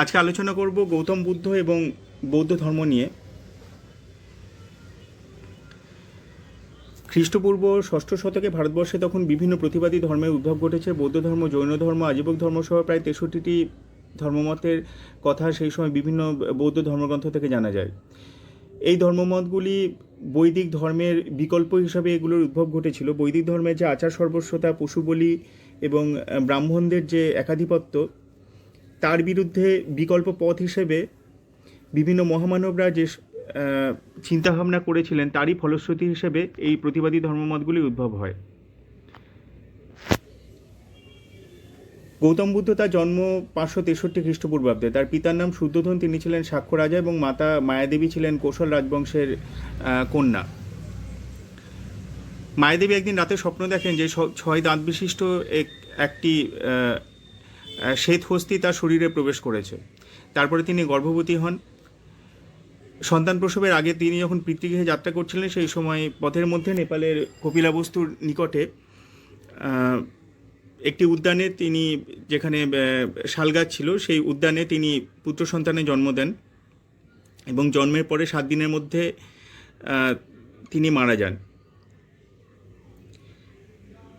আজকে আলোচনা করব গৌতম বুদ্ধ এবং বৌদ্ধ ধর্ম নিয়ে। খ্রিস্টপূর্ব ষষ্ঠ শতকে ভারতবর্ষে তখন বিভিন্ন প্রতিবাদী ধর্মের উদ্ভব ঘটেছে। বৌদ্ধ ধর্ম, জৈন ধর্ম, আজীবক ধর্ম সহ প্রায় 63টি ধর্মমতের কথা সেই সময় বিভিন্ন বৌদ্ধ ধর্মগ্রন্থ থেকে জানা যায়। এই ধর্মমতগুলি বৈদিক ধর্মের বিকল্প হিসাবে এগুলোর উদ্ভব ঘটেছিল। বৈদিক ধর্মের যে আচার সর্বস্বতা, পশু বলি এবং ব্রাহ্মণদের যে একাধিপত্য, তার বিরুদ্ধে বিকল্প পথ হিসেবে বিভিন্ন মহামানবরা যে চিন্তাভাবনা করেছিলেন, তারই ফলশ্রুতি হিসেবে এই প্রতিবাদী ধর্মমতগুলি উদ্ভব হয়। গৌতম বুদ্ধ, তার জন্ম 563 খ্রিস্টপূর্বাব্দে। তার পিতার নাম শুদ্ধোধন, তিনি ছিলেন সাক্ষ্য রাজা, এবং মাতা মায়াদেবী ছিলেন কৌশল রাজবংশের কন্যা। মায়াদেবী একদিন রাতে স্বপ্ন দেখেন যে 6 দাঁত বিশিষ্ট একটি শ্বেত হস্তি তার শরীরে প্রবেশ করেছে। তারপরে তিনি গর্ভবতী হন। সন্তান প্রসবের আগে তিনি যখন পিতৃগৃহে যাত্রা করছিলেন, সেই সময় পথের মধ্যে নেপালের কপিলাবস্তুর নিকটে একটি উদ্যানে তিনি, যেখানে শালগাছ ছিল, সেই উদ্যানে তিনি পুত্র সন্তানের জন্ম দেন এবং জন্মের পরে 7 দিনের মধ্যে তিনি মারা যান।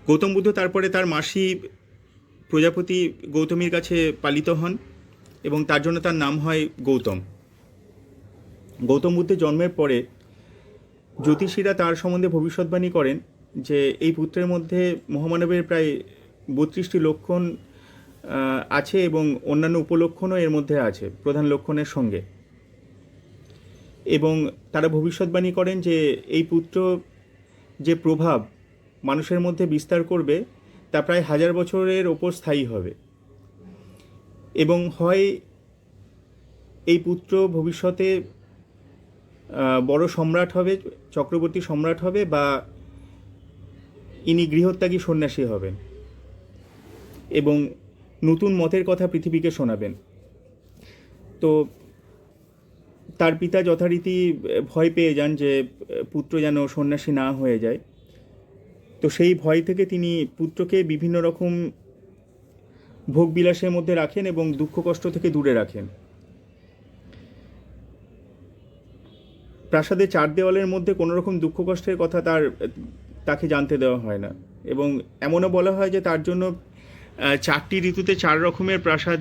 গৌতম বুদ্ধ তারপরে তার মাসি প্রজাপতি গৌতমীর কাছে পালিত হন এবং তার জন্য তার নাম হয় গৌতম। গৌতম বুদ্ধের জন্মের পরে জ্যোতিষীরা তার সম্বন্ধে ভবিষ্যৎবাণী করেন যে এই পুত্রের মধ্যে মহামানবের প্রায় 32টি লক্ষণ আছে এবং অন্যান্য উপলক্ষণও এর মধ্যে আছে প্রধান লক্ষণের সঙ্গে। এবং তারা ভবিষ্যৎবাণী করেন যে এই পুত্র যে প্রভাব মানুষের মধ্যে বিস্তার করবে তা প্রায় 1000 বছরের ওপর স্থায়ী হবে, এবং হয় এই পুত্র ভবিষ্যতে বড় সম্রাট হবে, চক্রবর্তী সম্রাট হবে, বা ইনি গৃহত্যাগী সন্ন্যাসী হবেন এবং নতুন মতের কথা পৃথিবীকে শোনাবেন। তো তার পিতা যথারীতি ভয় পেয়ে যান যে পুত্র যেন সন্ন্যাসী না হয়ে যায়। তো সেই ভয় থেকে তিনি পুত্রকে বিভিন্ন রকম ভোগবিলাসের মধ্যে রাখেন এবং দুঃখ কষ্ট থেকে দূরে রাখেন। প্রাসাদের 4 দেওয়ালের মধ্যে কোনো রকম দুঃখ কষ্টের কথা তাকে জানতে দেওয়া হয় না, এবং এমনও বলা হয় যে তার জন্য 4টি ঋতুতে 4 রকমের প্রাসাদ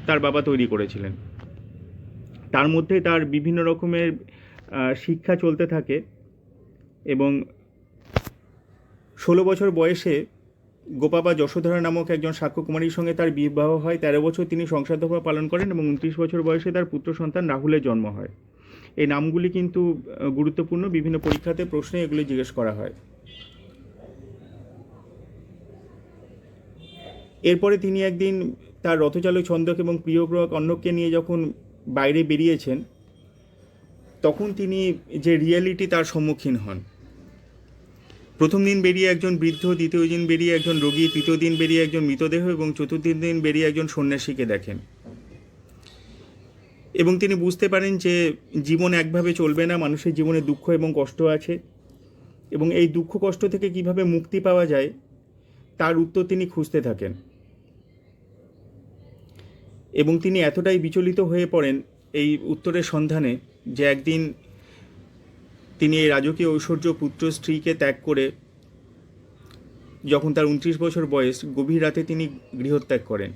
তার বাবা তৈরি করেছিলেন। তার মধ্যে তার বিভিন্ন রকমের শিক্ষা চলতে থাকে এবং 16 বছর বয়সে গোপা বা যশোধরা নামক একজন সাক্ষ্যকুমারীর সঙ্গে তার বিবাহ হয়। 13 বছর তিনি সংসার ধর্ম পালন করেন এবং 29 বছর বয়সে তার পুত্র সন্তান রাহুলের জন্ম হয়। এই নামগুলি কিন্তু গুরুত্বপূর্ণ, বিভিন্ন পরীক্ষাতে প্রশ্নে এগুলি জিজ্ঞেস করা হয়। এরপরে তিনি একদিন তার রথচালক ছন্দক এবং প্রিয়গ্রহ কন্যককে নিয়ে যখন বাইরে বেরিয়েছেন, তখন তিনি যে রিয়েলিটি তার সম্মুখীন হন। প্রথম দিন বেরিয়ে একজন বৃদ্ধ, দ্বিতীয় দিন বেরিয়ে একজন রোগী, তৃতীয় দিন বেরিয়ে একজন মৃতদেহ এবং চতুর্থ দিন বেরিয়ে একজন সন্ন্যাসীকে দেখেন। এবং তিনি বুঝতে পারেন যে জীবন একভাবে চলবে না, মানুষের জীবনে দুঃখ এবং কষ্ট আছে, এবং এই দুঃখ কষ্ট থেকে কিভাবে মুক্তি পাওয়া যায় তার উত্তর তিনি খুঁজতে থাকেন। এবং তিনি এতটাই বিচলিত হয়ে পড়েন এই উত্তরের সন্ধানে যে একদিন তিনি এই রাজকীয় ঐশ্বর্য, পুত্র, স্ত্রীকে ত্যাগ করে, যখন তার 29 বছর বয়স, গভীর রাতে তিনি গৃহত্যাগ করেন।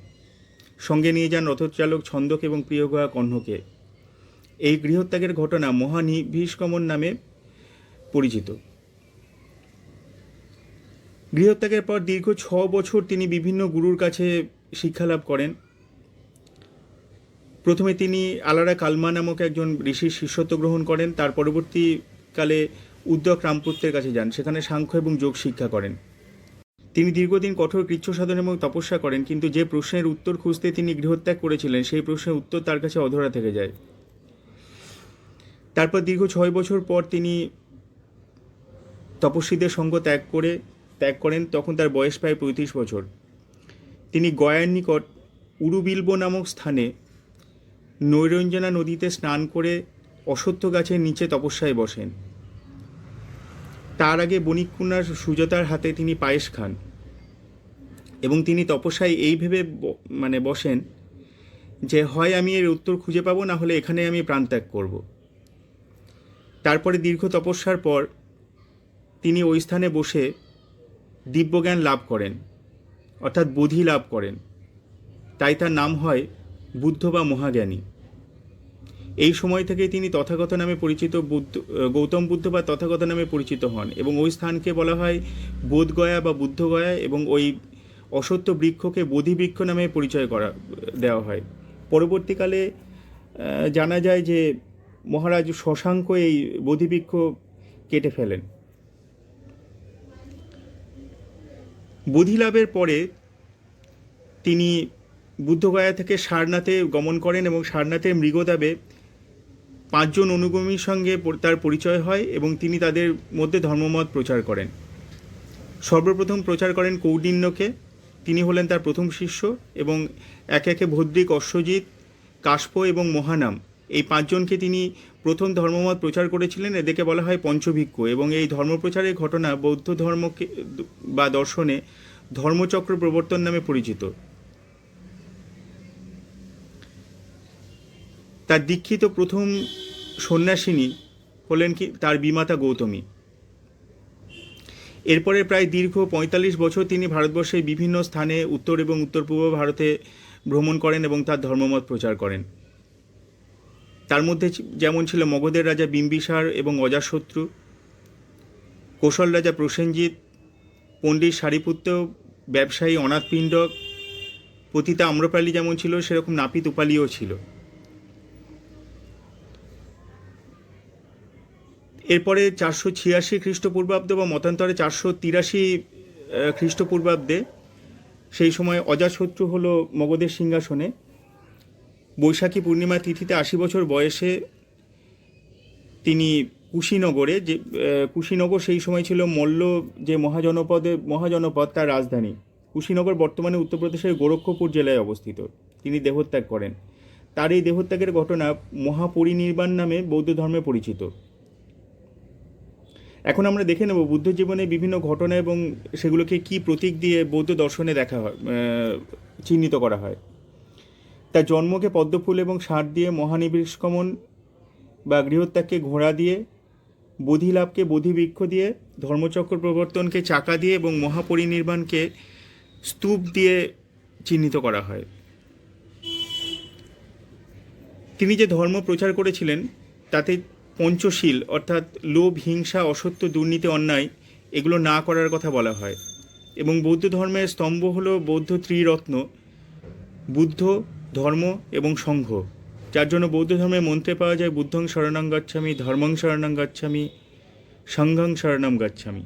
সঙ্গে নিয়ে যান রথচালক ছন্দক এবং প্রিয়গ্রহা কণ্ঠকে। এই গৃহত্যাগের ঘটনা মহানিভিষ্কমন নামে পরিচিত। গৃহত্যাগের পর দীর্ঘ 6 বছর তিনি বিভিন্ন গুরুর কাছে শিক্ষালাভ করেন। প্রথমে তিনি আলারা কালমা নামক একজন ঋষির শিষ্যত্ব গ্রহণ করেন। তার পরবর্তীকালে উদ্যক রামপুত্রের কাছে যান, সেখানে সাংখ্য এবং যোগ শিক্ষা করেন। তিনি দীর্ঘদিন কঠোর কৃচ্ছ সাধন এবং তপস্যা করেন, কিন্তু যে প্রশ্নের উত্তর খুঁজতে তিনি গৃহত্যাগ করেছিলেন সেই প্রশ্নের উত্তর তার কাছে অধরা থেকে যায়। তারপর দীর্ঘ 6 বছর পর তিনি তপস্বীদের সঙ্গ ত্যাগ করেন। তখন তার বয়স প্রায় 35 বছর। তিনি গয়ার নিকট উরুবিল্ব নামক স্থানে নৈরঞ্জনা নদীতে স্নান করে অশ্বত্থ গাছের নিচে তপস্যায় বসেন। তার আগে বণিক কন্যা সুজাতার হাতে তিনি পায়েস খান এবং তিনি তপস্যায় এই ভেবে বসেন যে হয় আমি এর উত্তর খুঁজে পাবো, না হলে এখানে আমি প্রাণত্যাগ করব। তারপরে দীর্ঘ তপস্যার পর তিনি ওই স্থানে বসে দিব্যজ্ঞান লাভ করেন, অর্থাৎ বোধি লাভ করেন। তাই তার নাম হয় বুদ্ধ বা মহাজ্ঞানী। এই সময় থেকে তিনি তথাগত নামে পরিচিত গৌতম বুদ্ধ বা তথাগত নামে পরিচিত হন, এবং ওই স্থানকে বলা হয় বোধগয়া বা বুদ্ধগয়া, এবং ওই অসত্য বৃক্ষকে বোধিবৃক্ষ নামে পরিচয় দেওয়া হয়। পরবর্তীকালে জানা যায় যে মহারাজ শশাঙ্ক এই বোধিবৃক্ষ কেটে ফেলেন। বোধিলাভের পরে তিনি বুদ্ধগয়া থেকে সারনাথে গমন করেন, এবং সারনাথের মৃগদাবে 5 জন অনুগামীর সঙ্গে তার পরিচয় হয়, এবং তিনি তাদের মধ্যে ধর্মমত প্রচার করেন। সর্বপ্রথম প্রচার করেন কৌন্ডিন্যকে, তিনি হলেন তার প্রথম শিষ্য, এবং একে একে ভদ্রিক, অশ্বজিৎ, কাষ্প এবং মহানাম এই 5 জনকে তিনি প্রথম ধর্মমত প্রচার করেছিলেন। এদেরকে বলা হয় পঞ্চভিক্ষু, এবং এই ধর্মপ্রচারের ঘটনা বৌদ্ধ ধর্মকে বা দর্শনে ধর্মচক্র প্রবর্তন নামে পরিচিত। তার দীক্ষিত প্রথম সন্ন্যাসিনী হলেন তার বিমাতা গৌতমী। এরপরে প্রায় দীর্ঘ 45 বছর তিনি ভারতবর্ষের বিভিন্ন স্থানে উত্তর এবং উত্তর পূর্ব ভারতে ভ্রমণ করেন এবং তার ধর্মমত প্রচার করেন। তার মধ্যে যেমন ছিল মগধের রাজা বিম্বিসার এবং অজাতশত্রু, কোশল রাজা প্রসেনজিৎ, পণ্ডিত সারিপুত্র, ব্যবসায়ী অনাথপিণ্ডক, পতিতা আম্রপালি যেমন ছিল, সেরকম নাপিত উপালিও ছিল। এরপরে 486 খ্রিস্টপূর্বাব্দ বা মতান্তরে 483 খ্রিস্টপূর্বাব্দে, সেই সময় অজাতশত্রু হলো মগধের সিংহাসনে। বৈশাখী পূর্ণিমা তিথিতে 80 বছর বয়সে তিনি কুশীনগরে, যে কুশীনগর সেই সময় ছিল মল্ল যে মহাজনপদ তার রাজধানী। কুশীনগর বর্তমানে উত্তরপ্রদেশের গোরক্ষপুর জেলায় অবস্থিত। তিনি দেহত্যাগ করেন। তার এই দেহত্যাগের ঘটনা মহাপরিনির্বাণ নামে বৌদ্ধ ধর্মে পরিচিত। এখন আমরা দেখে নেব বুদ্ধ জীবনে বিভিন্ন ঘটনা এবং সেগুলোকে কি প্রতীক দিয়ে বৌদ্ধ দর্শনে দেখা হয়, চিহ্নিত করা হয়। তার জন্মকে পদ্মফুল এবং ষাঁড় দিয়ে, মহানিষ্ক্রমণ বা গৃহত্যাগকে ঘোড়া দিয়ে, বোধিলাভকে বোধিবৃক্ষ দিয়ে, ধর্মচক্র প্রবর্তনকে চাকা দিয়ে এবং মহাপরিনির্বাণকে স্তূপ দিয়ে চিহ্নিত করা হয়। তিনি যে ধর্ম প্রচার করেছিলেন তাতে পঞ্চশীল অর্থাৎ লোভ, হিংসা, অসত্য, দুর্নীতি, অন্যায় এগুলো না করার কথা বলা হয়। এবং বৌদ্ধ ধর্মের স্তম্ভ হলো বৌদ্ধ ত্রিরত্ন, বুদ্ধ, ধর্ম এবং সংঘ, যার জন্য বৌদ্ধ ধর্মের মন্ত্রে পাওয়া যায় বুদ্ধং শরণং গচ্ছামি, ধর্মং শরণং গচ্ছামি, সংঘং শরণং গচ্ছামি।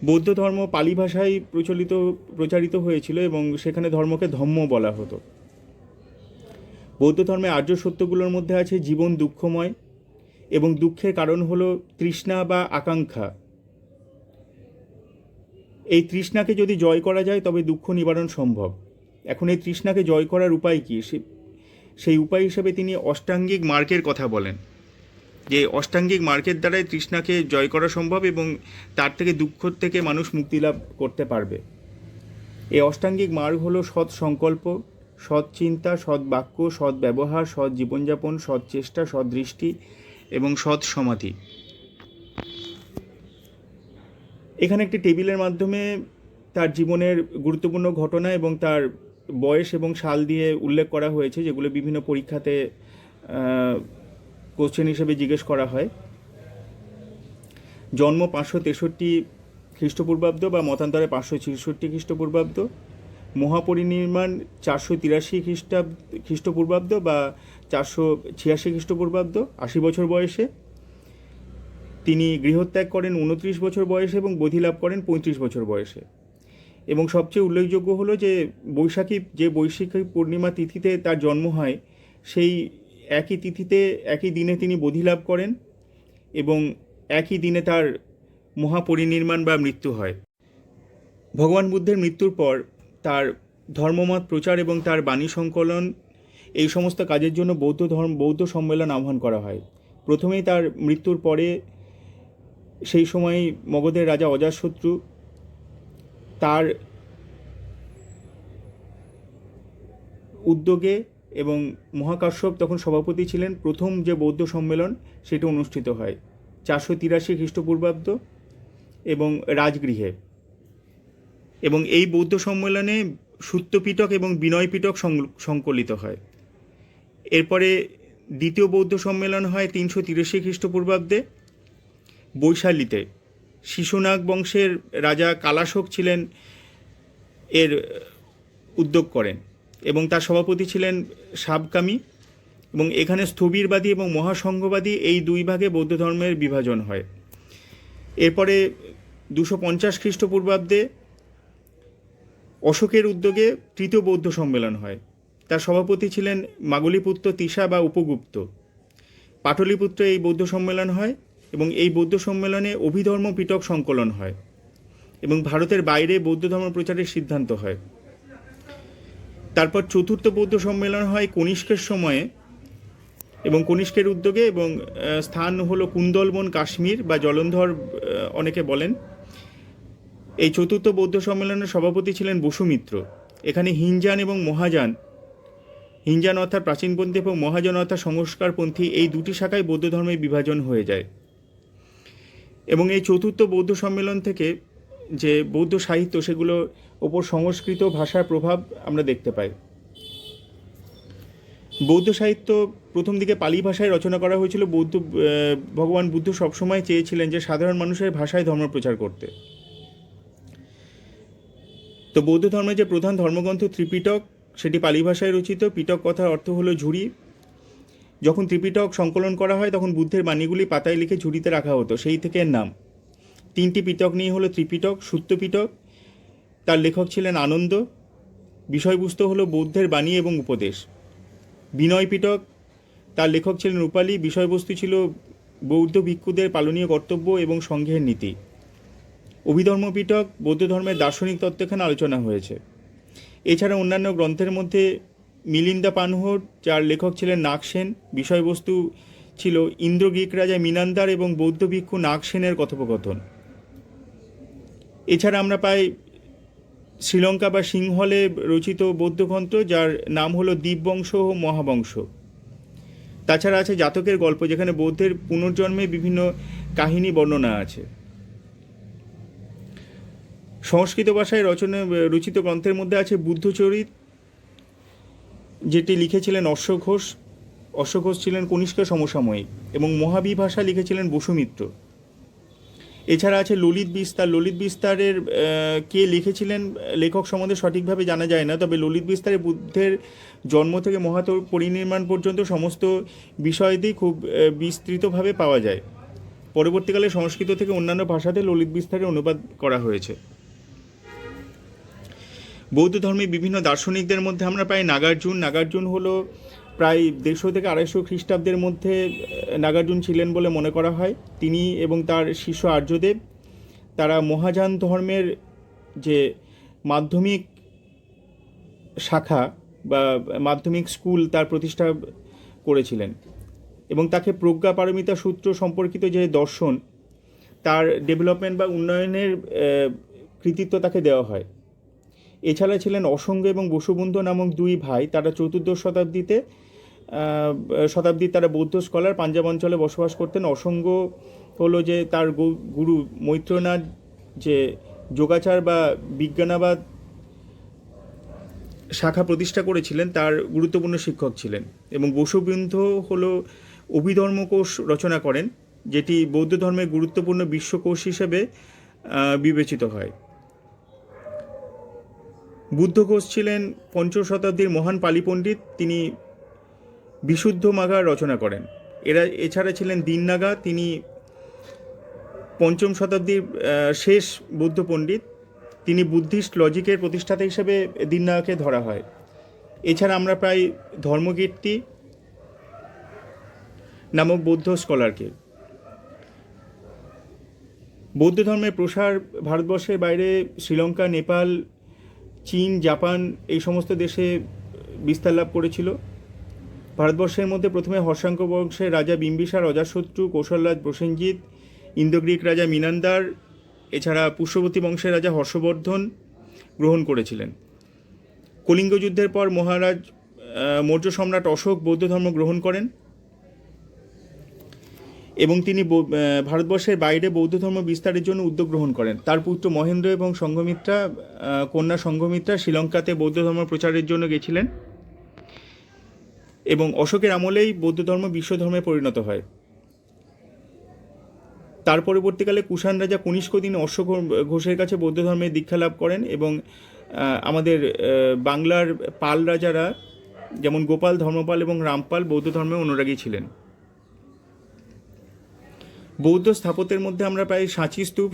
বৌদ্ধ ধর্ম পালি ভাষায় প্রচারিত হয়েছিল এবং সেখানে ধর্মকে ধম্ম বলা হতো। বৌদ্ধ ধর্মে আর্য সত্যগুলোর মধ্যে আছে জীবন দুঃখময়, এবং দুঃখের কারণ হলো তৃষ্ণা বা আকাঙ্ক্ষা। এই তৃষ্ণাকে যদি জয় করা যায় তবে দুঃখ নিবারণ সম্ভব। এখন এই তৃষ্ণাকে জয় করার উপায় কী? সেই উপায় হিসেবে তিনি অষ্টাঙ্গিক মার্গের কথা বলেন, যে অষ্টাঙ্গিক মার্গের দ্বারাই তৃষ্ণাকে জয় করা সম্ভব এবং তার থেকে দুঃখ থেকে মানুষ মুক্তি লাভ করতে পারবে। এই অষ্টাঙ্গিক মার্গ হলো সৎ সংকল্প, সৎ চিন্তা, সৎ বাক্য, সৎ ব্যবহার, সৎ জীবনযাপন, সৎ চেষ্টা, সৎ দৃষ্টি এবং সৎ সমাধি। এখানে একটি টেবিলের মাধ্যমে তার জীবনের গুরুত্বপূর্ণ ঘটনা এবং তার বয়স এবং সাল দিয়ে উল্লেখ করা হয়েছে, যেগুলো বিভিন্ন পরীক্ষাতে কোশ্চেন হিসেবে জিজ্ঞেস করা হয়। জন্ম 563 খ্রিস্টপূর্বাব্দ বা মতান্তরে 566 খ্রিস্টপূর্বাব্দ, মহাপরিনির্বাণ 483 খ্রিস্টপূর্বাব্দ বা 486 খ্রিস্টপূর্বাব্দ, 80 বছর বয়সে। তিনি গৃহত্যাগ করেন 29 বছর বয়সে এবং বোধিলাভ করেন 35 বছর বয়সে। এবং সবচেয়ে উল্লেখযোগ্য হলো যে বৈশাখী পূর্ণিমা তিথিতে তার জন্ম হয়, সেই একই তিথিতে একই দিনে তিনি বোধিলাভ করেন এবং একই দিনে তার মহাপরিনির্বাণ বা মৃত্যু হয়। ভগবান বুদ্ধের মৃত্যুর পর তার ধর্মমত প্রচার এবং তার বাণী সংকলন এই সমস্ত কাজের জন্য বৌদ্ধ সম্মেলন আহ্বান করা হয়। প্রথমেই তার মৃত্যুর পরে সেই সময় মগধের রাজা অজাতশত্রু, তার উদ্যোগে এবং মহাকাশ্যপ তখন সভাপতি ছিলেন। প্রথম যে বৌদ্ধ সম্মেলন সেটা অনুষ্ঠিত হয় 483 খ্রিস্টপূর্বাব্দ এবং রাজগৃহে। এবং এই বৌদ্ধ সম্মেলনে সূত্রপিটক এবং বিনয় পিটক সংকলিত হয়। এরপরে দ্বিতীয় বৌদ্ধ সম্মেলন হয় 383 খ্রিস্টপূর্বাব্দে বৈশালীতে। শিশুনাগ বংশের রাজা কালাশোক ছিলেন এর উদ্যোগ করেন এবং তার সভাপতি ছিলেন সাবকামী। এবং এখানে স্থবিরবাদী এবং মহাসংঘবাদী এই দুই ভাগে বৌদ্ধ ধর্মের বিভাজন হয়। এরপরে 250 খ্রিস্টপূর্বাব্দে অশোকের উদ্যোগে তৃতীয় বৌদ্ধ সম্মেলন হয়। তার সভাপতি ছিলেন মাগলিপুত্র তিসা বা উপগুপ্ত। পাটলিপুত্রে এই বৌদ্ধ সম্মেলন হয় এবং এই বৌদ্ধ সম্মেলনে অভিধর্ম পিটক সংকলন হয় এবং ভারতের বাইরে বৌদ্ধ ধর্ম প্রচারের সিদ্ধান্ত হয়। তারপর চতুর্থ বৌদ্ধ সম্মেলন হয় কনিষ্কের সময়ে এবং কনিষ্কের উদ্যোগে, এবং স্থান হলো কুন্দলবন, কাশ্মীর বা জলন্ধর অনেকে বলেন। এই চতুর্থ বৌদ্ধ সম্মেলনের সভাপতি ছিলেন বসুমিত্র। এখানে হিনজান এবং মহাযান, হিনজান অর্থাৎ প্রাচীনপন্থী এবং মহাযান অর্থাৎ সংস্কারপন্থী, এই দুটি শাখায় বৌদ্ধ ধর্মের বিভাজন হয়ে যায়। এবং এই চতুর্থ বৌদ্ধ সম্মেলন থেকে যে বৌদ্ধ সাহিত্য সেগুলোর ওপর সংস্কৃত ভাষার প্রভাব আমরা দেখতে পাই। বৌদ্ধ সাহিত্য প্রথম দিকে পালি ভাষায় রচনা করা হয়েছিল। ভগবান বুদ্ধ সবসময় চেয়েছিলেন যে সাধারণ মানুষের ভাষায় ধর্ম প্রচার করতে। তো বৌদ্ধ ধর্মের যে প্রধান ধর্মগ্রন্থ ত্রিপিটক সেটি পালি ভাষায় রচিত। পিটক কথার অর্থ হলো ঝুড়ি। যখন ত্রিপিটক সংকলন করা হয় তখন বুদ্ধের বাণীগুলি পাতায় লিখে ঝুড়িতে রাখা হতো, সেই থেকে এর নাম। 3টি পিটক নিয়ে হলো ত্রিপিটক। সূত্রপিটক, তার লেখক ছিলেন আনন্দ, বিষয়বস্তু হলো বৌদ্ধের বাণী এবং উপদেশ। বিনয় পিটক, তার লেখক ছিলেন রূপালী, বিষয়বস্তু ছিল বৌদ্ধ ভিক্ষুদের পালনীয় কর্তব্য এবং সংঘের নীতি। অভিধর্ম পিটক, বৌদ্ধ ধর্মের দার্শনিক তত্ত্ব এখানে আলোচনা হয়েছে। এছাড়া অন্যান্য গ্রন্থের মধ্যে মিলিন্দা পানহর, যার লেখক ছিলেন নাগসেন, বিষয়বস্তু ছিল ইন্দ্র গ্রীক রাজা মিনান্দার এবং বৌদ্ধ ভিক্ষু নাগসেনের কথোপকথন। এছাড়া আমরা পাই শ্রীলঙ্কা বা সিংহলে রচিত বৌদ্ধ গ্রন্থ, যার নাম হলো দ্বীপবংশ ও মহাবংশ। তাছাড়া আছে জাতকের গল্প, যেখানে বৌদ্ধের পুনর্জন্মের বিভিন্ন কাহিনী বর্ণনা আছে। সংস্কৃত ভাষায় রচিত গ্রন্থের মধ্যে আছে বুদ্ধচরিত, যেটি লিখেছিলেন অশ্বঘোষ। অশ্বঘোষ ছিলেন কনিষ্কের সমসাময়িক এবং মহাবিভাষা লিখেছিলেন বসুমিত্র। এছাড়া আছে ললিত বিস্তার। ললিত বিস্তারের কে লিখেছিলেন লেখক সম্বন্ধে সঠিকভাবে জানা যায় না, তবে ললিত বিস্তারে বুদ্ধের জন্ম থেকে পরিনির্মাণ পর্যন্ত সমস্ত বিষয়াদি খুব বিস্তৃতভাবে পাওয়া যায়। পরবর্তীকালে সংস্কৃত থেকে অন্যান্য ভাষাতে ললিত বিস্তারের অনুবাদ করা হয়েছে। বৌদ্ধ ধর্মে বিভিন্ন দার্শনিকদের মধ্যে আমরা পাই নাগার্জুন। নাগার্জুন হলো প্রায় 150 থেকে 250 খ্রিস্টাব্দের মধ্যে নাগার্জুন ছিলেন বলে মনে করা হয়। তিনি এবং তার শিষ্য আর্যদেব, তারা মহাযান ধর্মের যে মাধ্যমিক শাখা বা মাধ্যমিক স্কুল তার প্রতিষ্ঠা করেছিলেন এবং তাকে প্রজ্ঞা পারমিতা সূত্র সম্পর্কিত যে দর্শন তার ডেভেলপমেন্ট বা উন্নয়নের কৃতিত্ব তাকে দেওয়া হয়। এছাড়া ছিলেন অসঙ্গ এবং বসুবন্ধু নামক দুই ভাই, তারা 4র্দশ শতাব্দীর তারা বৌদ্ধ স্কলার, পাঞ্জাব অঞ্চলে বসবাস করতেন। অসঙ্গ হলো যে তার গুরু মৈত্রনাথ যে যোগাচার বা বিজ্ঞানাবাদ শাখা প্রতিষ্ঠা করেছিলেন তার গুরুত্বপূর্ণ শিক্ষক ছিলেন। এবং বসুবন্ধু হলো অভিধর্মকোষ রচনা করেন, যেটি বৌদ্ধ ধর্মের গুরুত্বপূর্ণ বিশ্বকোষ হিসেবে বিবেচিত হয়। বুদ্ধঘোষ ছিলেন 5ম শতাব্দীর মহান পালি পণ্ডিত, তিনি বিশুদ্ধ মাগা রচনা করেন। এছাড়া ছিলেন দিননাগা, তিনি 5ম শতাব্দীর শেষ বৌদ্ধ পণ্ডিত, তিনি বুদ্ধিস্ট লজিকের প্রতিষ্ঠাতা হিসেবে দিননাগাকে ধরা হয়। এছাড়া আমরা প্রায় ধর্মকীর্তি নামক বৌদ্ধ স্কলারকে। বৌদ্ধ ধর্মের প্রসার ভারতবর্ষের বাইরে শ্রীলঙ্কা, নেপাল, চীন, জাপান এই সমস্ত দেশে বিস্তার লাভ করেছিল। ভারতবর্ষের মধ্যে প্রথমে হর্ষাঙ্ক বংশের রাজা বিম্বিসার, অজাতশত্রু, কৌশলরাজ প্রসেনজিৎ, ইন্দ্রগ্রীক রাজা মিনান্দার, এছাড়া পুষ্যবতী বংশের রাজা হর্ষবর্ধন গ্রহণ করেছিলেন। কলিঙ্গ যুদ্ধের পর মহারাজ মৌর্য সম্রাট অশোক বৌদ্ধ ধর্ম গ্রহণ করেন এবং তিনি ভারতবর্ষের বাইরে বৌদ্ধ ধর্ম বিস্তারের জন্য উদ্যোগ গ্রহণ করেন। তার পুত্র মহেন্দ্র এবং সঙ্ঘমিত্রা, কন্যা সঙ্ঘমিত্রা শ্রীলঙ্কাতে বৌদ্ধ ধর্ম প্রচারের জন্য গেছিলেন এবং অশোকের আমলেই বৌদ্ধ ধর্ম বিশ্ব ধর্মে পরিণত হয়। তার পরবর্তীকালে কুষাণ রাজা কনিষ্ক তিনি অশ্ব ঘোষের কাছে বৌদ্ধ ধর্মের দীক্ষা লাভ করেন এবং আমাদের বাংলার পাল রাজারা যেমন গোপাল, ধর্মপাল এবং রামপাল বৌদ্ধ ধর্মের অনুরাগী ছিলেন। বৌদ্ধ স্থাপত্যের মধ্যে আমরা পাই সাঁচি স্তূপ,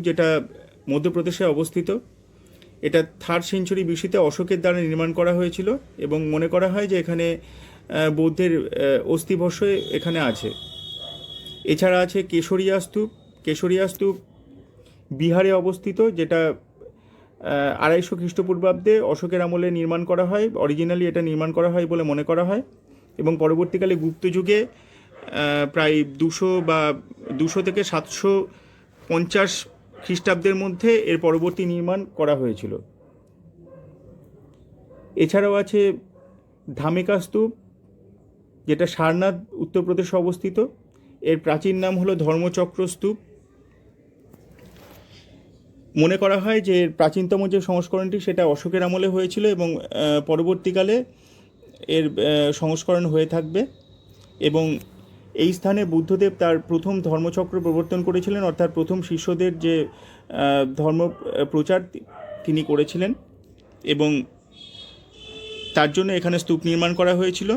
যেটা মধ্যপ্রদেশে অবস্থিত। এটা 3rd সেঞ্চুরি বিসিতে অশোকের দ্বারা নির্মাণ করা হয়েছিল এবং মনে করা হয় যে এখানে বৌদ্ধের অস্থিভস্য এখানে আছে। এছাড়া আছে কেশরিয়া স্তূপ বিহারে অবস্থিত, যেটা 250 খ্রিস্টপূর্বাব্দে অশোকের আমলে নির্মাণ করা হয়। অরিজিনালি এটা নির্মাণ করা হয় বলে মনে করা হয় এবং পরবর্তীকালে গুপ্ত যুগে প্রায় 200 থেকে 750 খ্রিস্টাব্দের মধ্যে এর পরবর্তী নির্মাণ করা হয়েছিল। এছাড়াও আছে ধামেকা স্তূপ, যেটা সারনাথ উত্তরপ্রদেশে অবস্থিত। এর প্রাচীন নাম হলো ধর্মচক্র স্তূপ। মনে করা হয় যে প্রাচীনতম যে সংস্করণটি সেটা অশোকের আমলে হয়েছিল এবং পরবর্তীকালে এর সংস্করণ হয়ে থাকবে এবং এই স্থানে বুদ্ধদেব তার প্রথম ধর্মচক্র প্রবর্তন করেছিলেন, অর্থাৎ প্রথম শিষ্যদের যে ধর্ম প্রচার তিনি করেছিলেন এবং তার জন্য এখানে স্তূপ নির্মাণ করা হয়েছিল।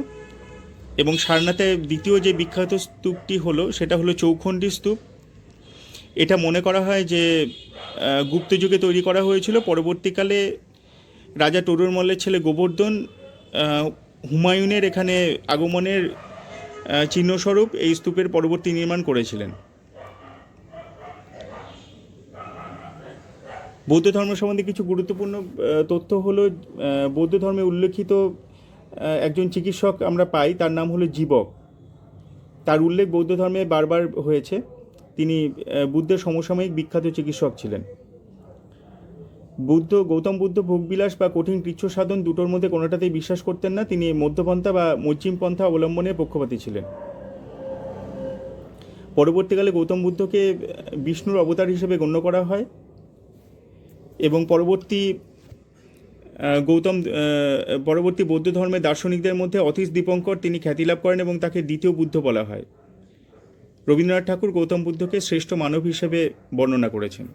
এবং সারনাথে দ্বিতীয় যে বিখ্যাত স্তূপটি হলো সেটা হলো চৌখণ্ডী স্তূপ। এটা মনে করা হয় যে গুপ্ত যুগে তৈরি করা হয়েছিল। পরবর্তীকালে রাজা টরুরমলের ছেলে গোবর্ধন হুমায়ুনের এখানে আগমনের চিহ্নস্বরূপ এই স্তূপের পরবর্তী নির্মাণ করেছিলেন। বৌদ্ধ ধর্ম সম্বন্ধে কিছু গুরুত্বপূর্ণ তথ্য হলো, বৌদ্ধ ধর্মে উল্লেখিত একজন চিকিৎসক আমরা পাই, তার নাম হলো জীবক। তার উল্লেখ বৌদ্ধ ধর্মে বারবার হয়েছে। তিনি বুদ্ধের সমসাময়িক বিখ্যাত চিকিৎসক ছিলেন। গৌতম বুদ্ধ ভোগবিলাস বা কঠিন কৃচ্ছ সাধন দুটোর মধ্যে কোনোটাতেই বিশ্বাস করতেন না। তিনি মধ্যপন্থা বা মধ্যম পন্থা অবলম্বনের পক্ষপাতী ছিলেন। পরবর্তীকালে গৌতম বুদ্ধকে বিষ্ণুর অবতার হিসেবে গণ্য করা হয় এবং পরবর্তী বৌদ্ধ ধর্মের দার্শনিকদের মধ্যে অতীশ দীপঙ্কর তিনি খ্যাতি লাভ করেন এবং তাকে দ্বিতীয় বুদ্ধ বলা হয়। রবীন্দ্রনাথ ঠাকুর গৌতম বুদ্ধকে শ্রেষ্ঠ মানব হিসেবে বর্ণনা করেছেন।